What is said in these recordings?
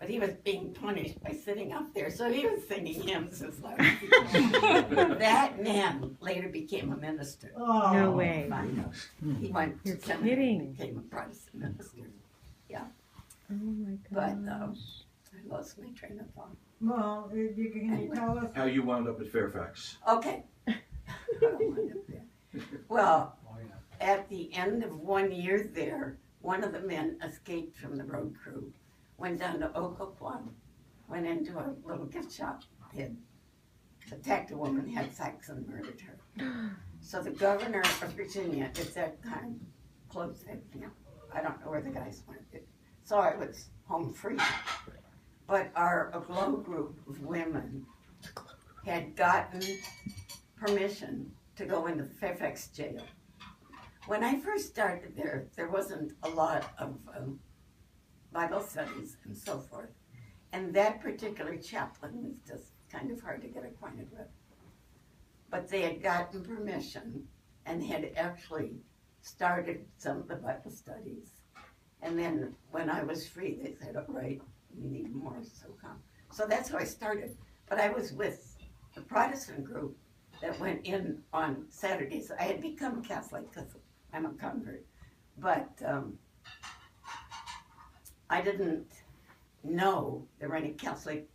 But he was being punished by sitting up there, so he was singing hymns as loud as he could. That man later became a minister. Oh. No way. He went You're to seminary kidding. and became a Protestant minister. Oh my But gosh. I lost my train of thought. Well, you can tell us. How you wound up at Fairfax? Okay. I don't mind up there. Well, at the end of 1 year there, one of the men escaped from the road crew, went down to Occoquan, went into a little gift shop, had attacked a woman, had sex, and murdered her. So the governor of Virginia at that time closed that camp. I don't know where the guys went. So I was home free. But our Aglow group of women had gotten permission to go into Fairfax jail. When I first started there wasn't a lot of Bible studies and so forth. And that particular chaplain was just kind of hard to get acquainted with. But they had gotten permission and had actually started some of the Bible studies. And then when I was free, they said, all right, we need more, so come. So that's how I started. But I was with the Protestant group that went in on Saturdays. I had become Catholic because I'm a convert. But I didn't know there were any Catholic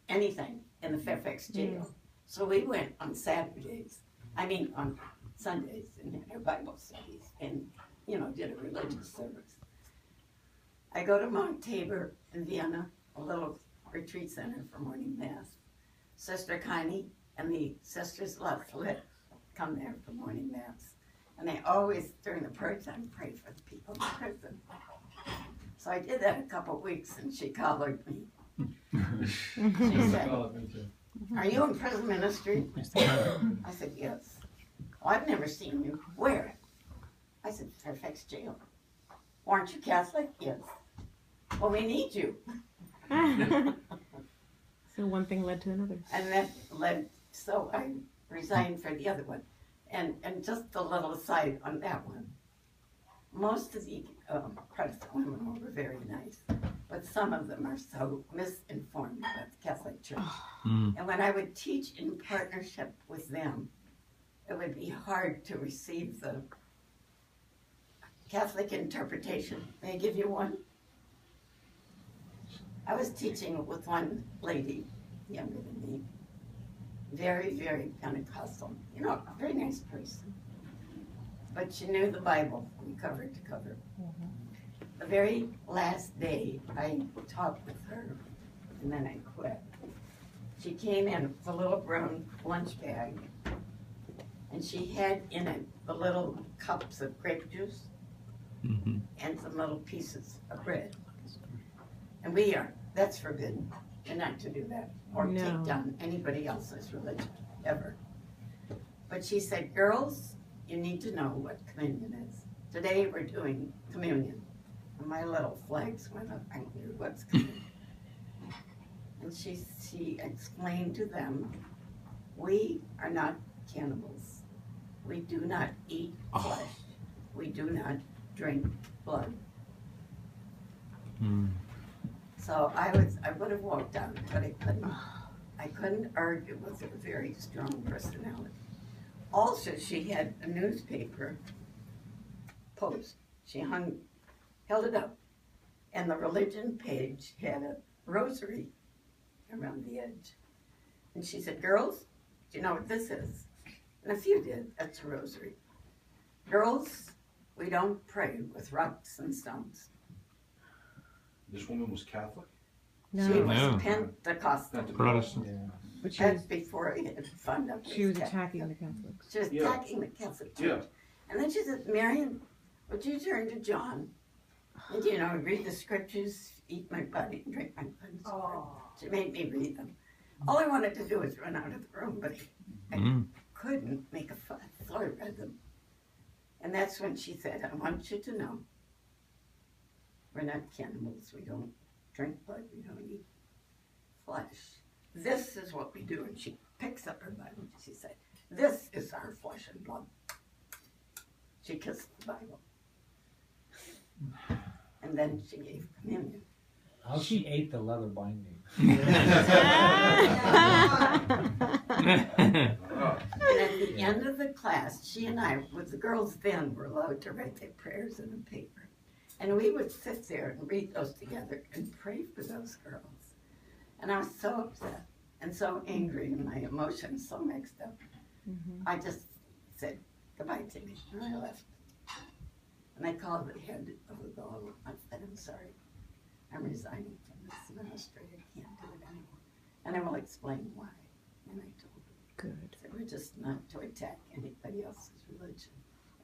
anything in the Fairfax jail. So we went on Saturdays, on Sundays, and had our Bible studies and, did a religious service. I go to Mount Tabor in Vienna, a little retreat center for morning mass. Sister Connie and the Sisters Lafayette come there for morning mass. And they always, during the prayer time, pray for the people in prison. So I did that a couple of weeks, and she collared me. She said, are you in prison ministry? I said, yes. Well, I've never seen you. Where? I said, Fairfax jail. Aren't you Catholic? Yes. Well, we need you. So one thing led to another. And that led, so I resigned for the other one. And just a little aside on that one. Most of the Protestant women were very nice, but some of them are so misinformed about the Catholic Church. And when I would teach in partnership with them, it would be hard to receive the Catholic interpretation. May I give you one? I was teaching with one lady, younger than me, very, very Pentecostal, a very nice person. But she knew the Bible from cover to cover. The very last day I talked with her, and then I quit. She came in with a little brown lunch bag, and she had in it the little cups of grape juice and some little pieces of bread. And that's forbidden. You're not to do that or take down anybody else's religion, ever. But she said, girls, you need to know what communion is. Today we're doing communion. And my little flags went up. I knew what's communion. And she explained to them, we are not cannibals. We do not eat flesh. We do not drink blood. So I would have walked out, but I couldn't. I couldn't argue with her very strong personality. Also, she had a newspaper post. She held it up, and the religion page had a rosary around the edge. And she said, girls, do you know what this is? And a few did. That's a rosary. Girls, we don't pray with rocks and stones. This woman was Catholic? She was Pentecostal. Protestant. But she That's was, before I had found out. she was attacking the Catholics. She was attacking the Catholic Church. And then she said, Marian, would you turn to John and, read the scriptures, eat my body and drink my blood. Oh. She made me read them. All I wanted to do was run out of the room, but I couldn't make a fuss, so I read them. And that's when she said, I want you to know, we're not cannibals, we don't drink blood, we don't eat flesh. This is what we do. And she picks up her Bible and she said, this is our flesh and blood. She kissed the Bible. And then she gave communion. How she ate the leather binding. And at the end of the class, she and I, with the girls then, were allowed to write their prayers in a paper. And we would sit there and read those together and pray for those girls. And I was so upset and so angry and my emotions so mixed up. I just said goodbye to me and I left. And I called the head of the goal. I said, I'm sorry. I'm resigning from this ministry. I can't do it anymore. And I will explain why. And I told them. Good. So we're just not to attack anybody else's religion.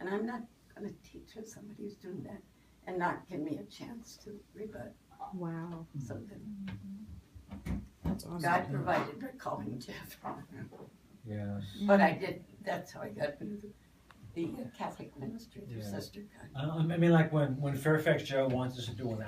And I'm not going to teach her somebody who's doing that and not give me a chance to rebut Wow. something. That's awesome. God provided by calling Jeff. Yes. But I did, that's how I got into the Catholic ministry through Yeah. Sister God. I mean, like when Fairfax Joe wants us to do an